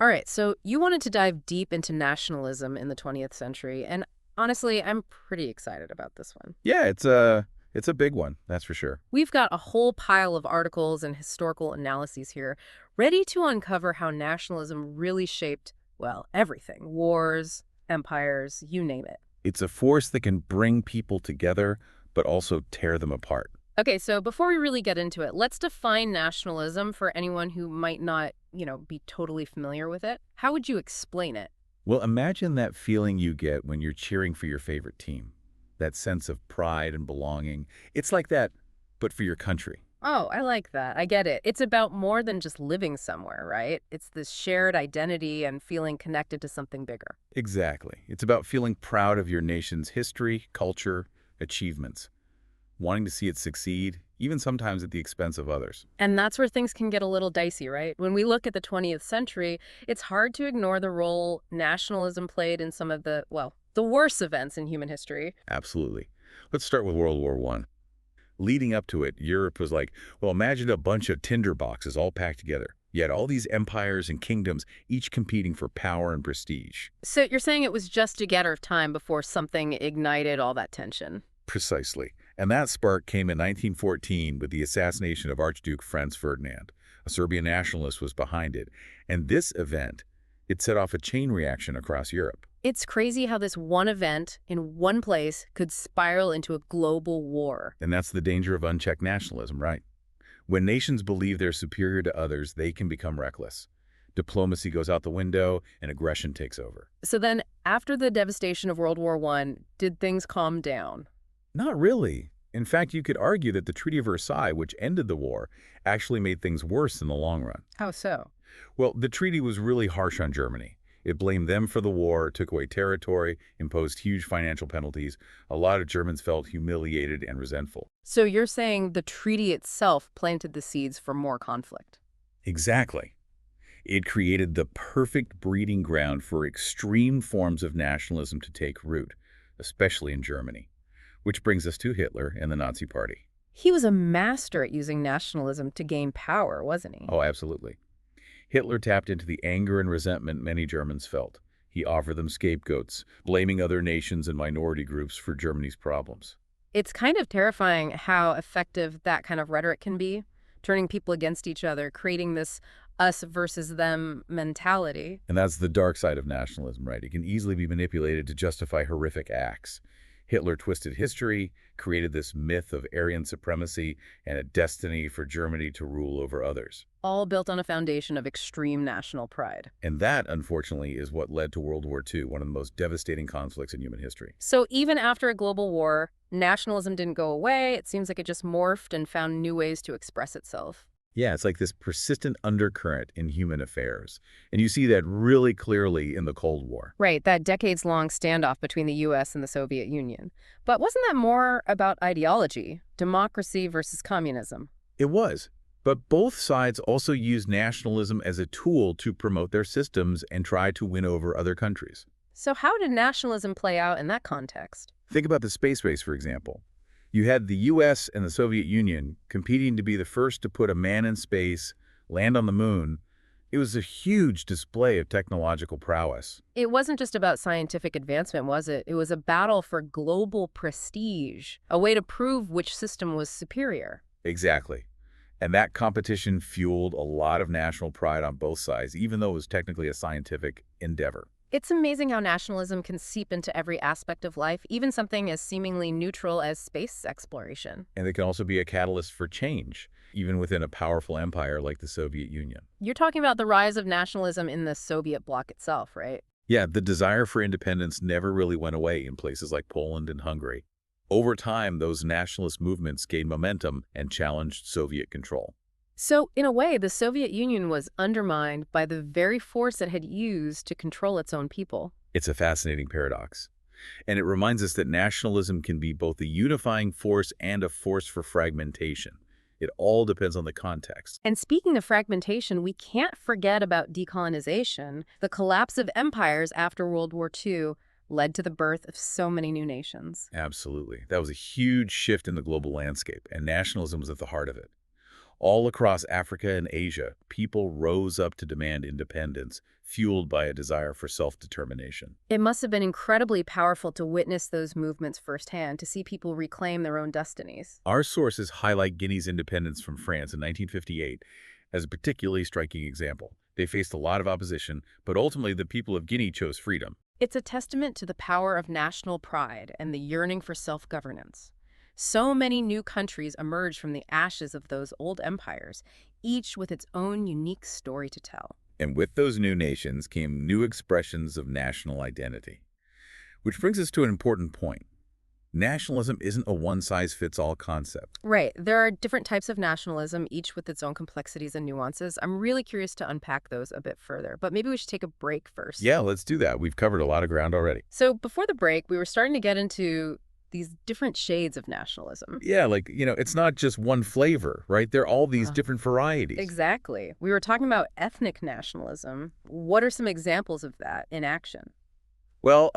All right, so you wanted to dive deep into nationalism in the 20th century, and honestly, I'm pretty excited about this one. Yeah, it's a big one, that's for sure. We've got a whole pile of articles and historical analyses here, ready to uncover how nationalism really shaped, well, everything. Wars, empires, you name it. It's a force that can bring people together, but also tear them apart. Okay, so before we really get into it, let's define nationalism for anyone who might not, be totally familiar with it. How would you explain it? Well, imagine that feeling you get when you're cheering for your favorite team. That sense of pride and belonging. It's like that, but for your country. Oh, I like that. I get it. It's about more than just living somewhere, right? It's this shared identity and feeling connected to something bigger. Exactly. It's about feeling proud of your nation's history, culture, achievements, wanting to see it succeed, even sometimes at the expense of others. And that's where things can get a little dicey, right? When we look at the 20th century, it's hard to ignore the role nationalism played in some of the, well, the worst events in human history. Absolutely. Let's start with World War I. Leading up to it, Europe was like, well, imagine a bunch of tinder boxes all packed together. Yet all these empires and kingdoms, each competing for power and prestige. So you're saying it was just a matter of time before something ignited all that tension? Precisely. And that spark came in 1914 with the assassination of Archduke Franz Ferdinand. A Serbian nationalist was behind it. And this event, it set off a chain reaction across Europe. It's crazy how this one event in one place could spiral into a global war. And that's the danger of unchecked nationalism, right? When nations believe they're superior to others, they can become reckless. Diplomacy goes out the window and aggression takes over. So then, after the devastation of World War I, did things calm down? Not really. In fact, you could argue that the Treaty of Versailles, which ended the war, actually made things worse in the long run. How so? Well, the treaty was really harsh on Germany. It blamed them for the war, took away territory, imposed huge financial penalties. A lot of Germans felt humiliated and resentful. So you're saying the treaty itself planted the seeds for more conflict? Exactly. It created the perfect breeding ground for extreme forms of nationalism to take root, especially in Germany. Which brings us to Hitler and the Nazi Party. He was a master at using nationalism to gain power, wasn't he? Oh, absolutely. Hitler tapped into the anger and resentment many Germans felt. He offered them scapegoats, blaming other nations and minority groups for Germany's problems. It's kind of terrifying how effective that kind of rhetoric can be, turning people against each other, creating this us versus them mentality. And that's the dark side of nationalism, right? It can easily be manipulated to justify horrific acts. Hitler twisted history, created this myth of Aryan supremacy and a destiny for Germany to rule over others. All built on a foundation of extreme national pride. And that, unfortunately, is what led to World War II, one of the most devastating conflicts in human history. So even after a global war, nationalism didn't go away. It seems like it just morphed and found new ways to express itself. Yeah, it's like this persistent undercurrent in human affairs. And you see that really clearly in the Cold War. Right, that decades-long standoff between the U.S. and the Soviet Union. But wasn't that more about ideology, democracy versus communism? It was. But both sides also used nationalism as a tool to promote their systems and try to win over other countries. So how did nationalism play out in that context? Think about the space race, for example. You had the U.S. and the Soviet Union competing to be the first to put a man in space, land on the moon. It was a huge display of technological prowess. It wasn't just about scientific advancement, was it? It was a battle for global prestige, a way to prove which system was superior. Exactly. And that competition fueled a lot of national pride on both sides, even though it was technically a scientific endeavor. It's amazing how nationalism can seep into every aspect of life, even something as seemingly neutral as space exploration. And it can also be a catalyst for change, even within a powerful empire like the Soviet Union. You're talking about the rise of nationalism in the Soviet bloc itself, right? Yeah, the desire for independence never really went away in places like Poland and Hungary. Over time, those nationalist movements gained momentum and challenged Soviet control. So, in a way, the Soviet Union was undermined by the very force it had used to control its own people. It's a fascinating paradox. And it reminds us that nationalism can be both a unifying force and a force for fragmentation. It all depends on the context. And speaking of fragmentation, we can't forget about decolonization. The collapse of empires after World War II led to the birth of so many new nations. Absolutely. That was a huge shift in the global landscape, and nationalism was at the heart of it. All across Africa and Asia, people rose up to demand independence, fueled by a desire for self-determination. It must have been incredibly powerful to witness those movements firsthand, to see people reclaim their own destinies. Our sources highlight Guinea's independence from France in 1958 as a particularly striking example. They faced a lot of opposition, but ultimately the people of Guinea chose freedom. It's a testament to the power of national pride and the yearning for self-governance. So many new countries emerged from the ashes of those old empires, each with its own unique story to tell. And with those new nations came new expressions of national identity. Which brings us to an important point. Nationalism isn't a one-size-fits-all concept. Right. There are different types of nationalism, each with its own complexities and nuances. I'm really curious to unpack those a bit further, but maybe we should take a break first. Yeah, let's do that. We've covered a lot of ground already. So before the break, we were starting to get into these different shades of nationalism. Yeah, it's not just one flavor, right? There are all these Uh, different varieties. Exactly. We were talking about ethnic nationalism. What are some examples of that in action? Well,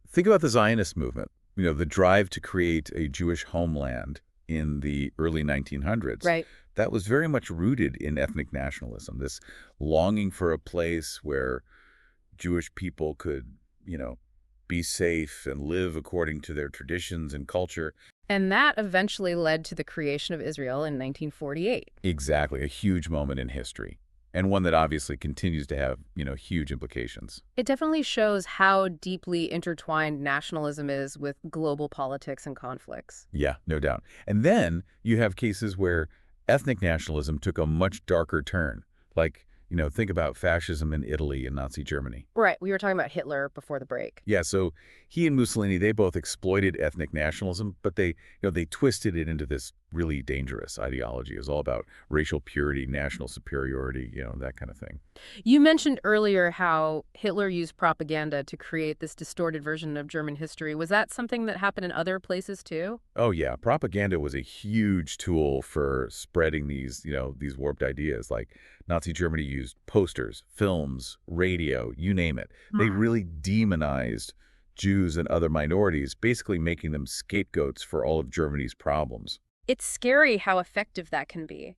think about the Zionist movement, the drive to create a Jewish homeland in the early 1900s. Right. That was very much rooted in ethnic nationalism, this longing for a place where Jewish people could, be safe and live according to their traditions and culture. And that eventually led to the creation of Israel in 1948. Exactly, a huge moment in history, and one that obviously continues to have, huge implications. It definitely shows how deeply intertwined nationalism is with global politics and conflicts. Yeah, no doubt. And then you have cases where ethnic nationalism took a much darker turn. Like, think about fascism in Italy and Nazi Germany. Right. We were talking about Hitler before the break. Yeah, so he and Mussolini, they both exploited ethnic nationalism, but they twisted it into this really dangerous ideology. It was all about racial purity, national superiority, that kind of thing. You mentioned earlier how Hitler used propaganda to create this distorted version of German history. Was that something that happened in other places too? Oh yeah, propaganda was a huge tool for spreading these warped ideas. Like Nazi Germany used posters, films, radio, you name it. They really demonized Jews and other minorities, basically making them scapegoats for all of Germany's problems. It's scary how effective that can be.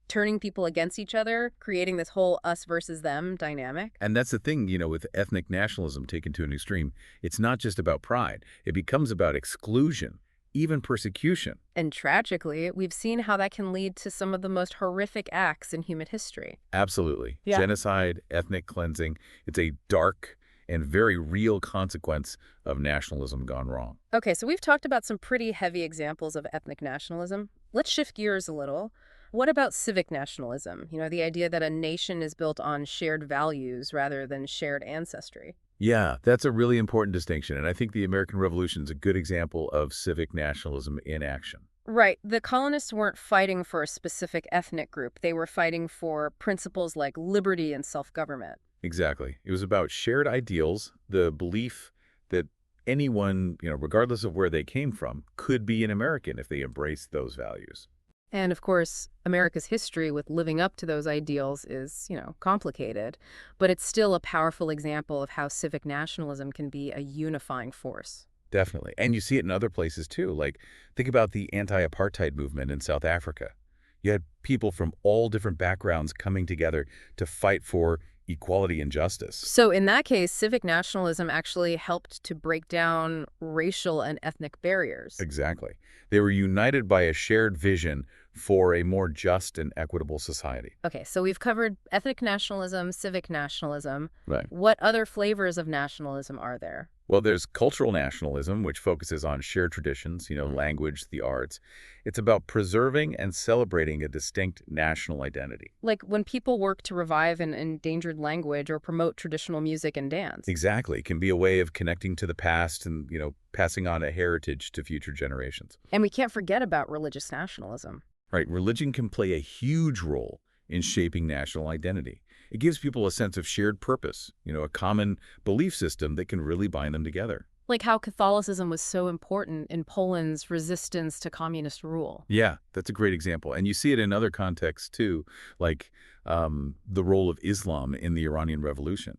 Turning people against each other, creating this whole us versus them dynamic. And that's the thing, with ethnic nationalism taken to an extreme. It's not just about pride. It becomes about exclusion, even persecution. And tragically, we've seen how that can lead to some of the most horrific acts in human history. Absolutely. Yeah. Genocide, ethnic cleansing, it's a dark and very real consequence of nationalism gone wrong. Okay, so we've talked about some pretty heavy examples of ethnic nationalism. Let's shift gears a little. What about civic nationalism? The idea that a nation is built on shared values rather than shared ancestry. Yeah, that's a really important distinction, and I think the American Revolution is a good example of civic nationalism in action. Right. The colonists weren't fighting for a specific ethnic group. They were fighting for principles like liberty and self-government. Exactly. It was about shared ideals, the belief that anyone, regardless of where they came from, could be an American if they embraced those values. And of course, America's history with living up to those ideals is, complicated, but it's still a powerful example of how civic nationalism can be a unifying force. Definitely. And you see it in other places too. Like, think about the anti-apartheid movement in South Africa. You had people from all different backgrounds coming together to fight for equality and justice. So in that case, civic nationalism actually helped to break down racial and ethnic barriers. Exactly. They were united by a shared vision for a more just and equitable society. Okay, so we've covered ethnic nationalism, civic nationalism. Right. What other flavors of nationalism are there? Well, there's cultural nationalism, which focuses on shared traditions, language, the arts. It's about preserving and celebrating a distinct national identity. Like when people work to revive an endangered language or promote traditional music and dance. Exactly. It can be a way of connecting to the past and, passing on a heritage to future generations. And we can't forget about religious nationalism. Right. Religion can play a huge role in shaping national identity. It gives people a sense of shared purpose, a common belief system that can really bind them together. Like how Catholicism was so important in Poland's resistance to communist rule. Yeah, that's a great example. And you see it in other contexts too, like the role of Islam in the Iranian Revolution.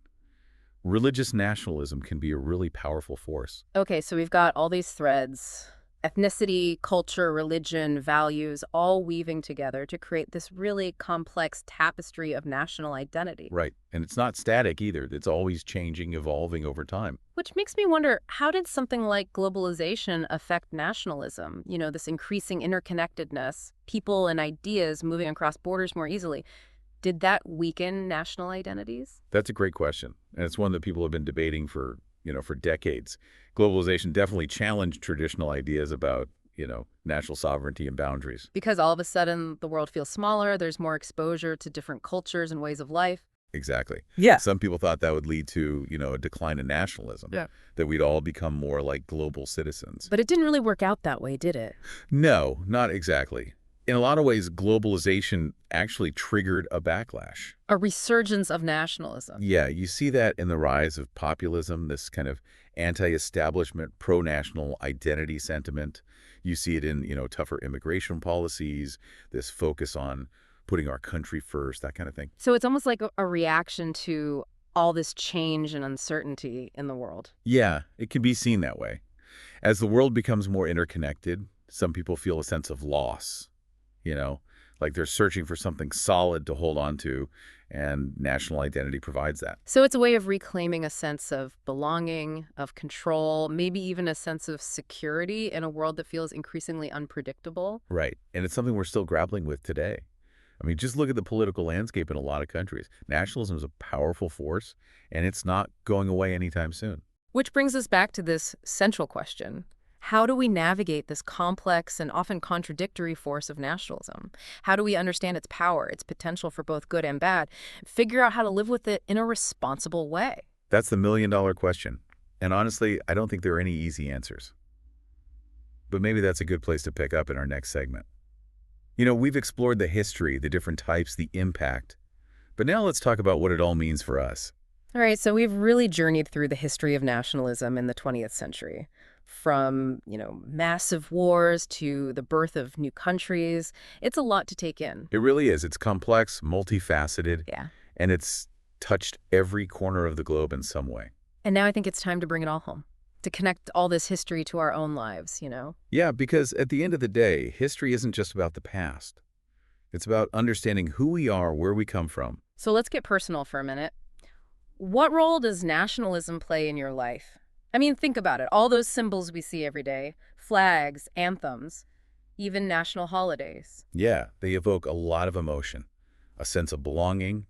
Religious nationalism can be a really powerful force. Okay, so we've got all these threads. Ethnicity, culture, religion, values, all weaving together to create this really complex tapestry of national identity. Right. And it's not static either. It's always changing, evolving over time. Which makes me wonder, how did something like globalization affect nationalism? This increasing interconnectedness, people and ideas moving across borders more easily. Did that weaken national identities? That's a great question. And it's one that people have been debating for decades. Globalization definitely challenged traditional ideas about, national sovereignty and boundaries. Because all of a sudden the world feels smaller, there's more exposure to different cultures and ways of life. Exactly. Yeah. Some people thought that would lead to, a decline in nationalism, Yeah. that we'd all become more like global citizens. But it didn't really work out that way, did it? No, not exactly. In a lot of ways, globalization actually triggered a backlash. A resurgence of nationalism. Yeah, you see that in the rise of populism, this kind of anti-establishment, pro-national identity sentiment. You see it in, tougher immigration policies, this focus on putting our country first, that kind of thing. So it's almost like a reaction to all this change and uncertainty in the world. Yeah, it can be seen that way. As the world becomes more interconnected, some people feel a sense of loss, like they're searching for something solid to hold on to, and national identity provides that. So it's a way of reclaiming a sense of belonging, of control, maybe even a sense of security in a world that feels increasingly unpredictable. Right, and it's something we're still grappling with today. I mean, just look at the political landscape in a lot of countries. Nationalism is a powerful force, and it's not going away anytime soon. Which brings us back to this central question. How do we navigate this complex and often contradictory force of nationalism? How do we understand its power, its potential for both good and bad, figure out how to live with it in a responsible way? That's the million-dollar question. And honestly, I don't think there are any easy answers. But maybe that's a good place to pick up in our next segment. We've explored the history, the different types, the impact. But now let's talk about what it all means for us. All right, so we've really journeyed through the history of nationalism in the 20th century. From, massive wars to the birth of new countries. It's a lot to take in. It really is. It's complex, multifaceted, Yeah. and it's touched every corner of the globe in some way. And now I think it's time to bring it all home, to connect all this history to our own lives. Yeah, because at the end of the day, history isn't just about the past. It's about understanding who we are, where we come from. So let's get personal for a minute. What role does nationalism play in your life? I mean, think about it. All those symbols we see every day, flags, anthems, even national holidays. Yeah, they evoke a lot of emotion, a sense of belonging,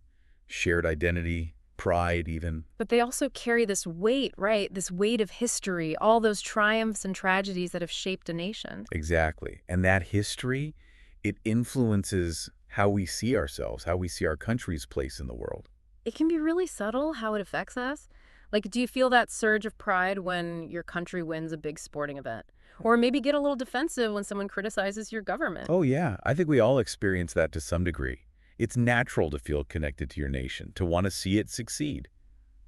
shared identity, pride even. But they also carry this weight, right? This weight of history, all those triumphs and tragedies that have shaped a nation. Exactly. And that history, it influences how we see ourselves, how we see our country's place in the world. It can be really subtle how it affects us. Like, do you feel that surge of pride when your country wins a big sporting event? Or maybe get a little defensive when someone criticizes your government? Oh, yeah. I think we all experience that to some degree. It's natural to feel connected to your nation, to want to see it succeed.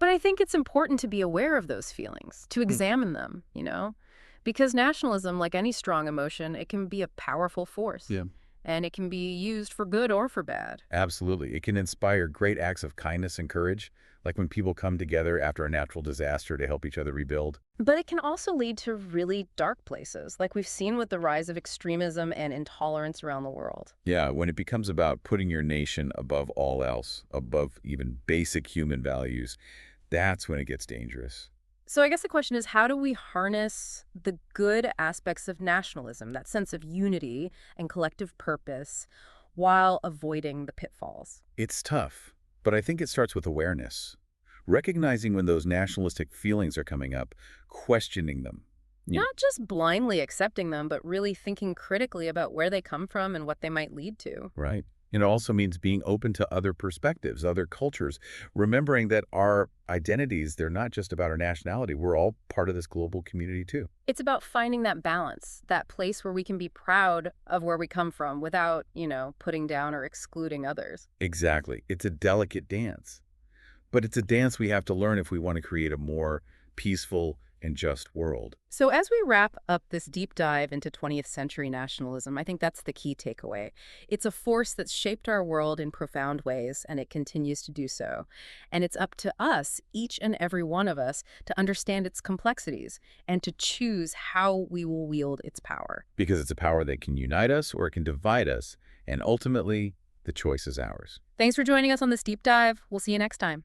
But I think it's important to be aware of those feelings, to examine them. Because nationalism, like any strong emotion, it can be a powerful force. Yeah. And it can be used for good or for bad. Absolutely. It can inspire great acts of kindness and courage, like when people come together after a natural disaster to help each other rebuild. But it can also lead to really dark places, like we've seen with the rise of extremism and intolerance around the world. Yeah, when it becomes about putting your nation above all else, above even basic human values, that's when it gets dangerous. So I guess the question is, how do we harness the good aspects of nationalism, that sense of unity and collective purpose, while avoiding the pitfalls? It's tough, but I think it starts with awareness. Recognizing when those nationalistic feelings are coming up, questioning them. Not just blindly accepting them, but really thinking critically about where they come from and what they might lead to. Right. It also means being open to other perspectives, other cultures, remembering that our identities, they're not just about our nationality. We're all part of this global community too. It's about finding that balance, that place where we can be proud of where we come from without, putting down or excluding others. Exactly. It's a delicate dance. But it's a dance we have to learn if we want to create a more peaceful, and just world. So, as we wrap up this deep dive into 20th century nationalism, I think that's the key takeaway. It's a force that's shaped our world in profound ways, and it continues to do so. And it's up to us, each and every one of us, to understand its complexities and to choose how we will wield its power. Because it's a power that can unite us or it can divide us, and ultimately, the choice is ours. Thanks for joining us on this deep dive. We'll see you next time.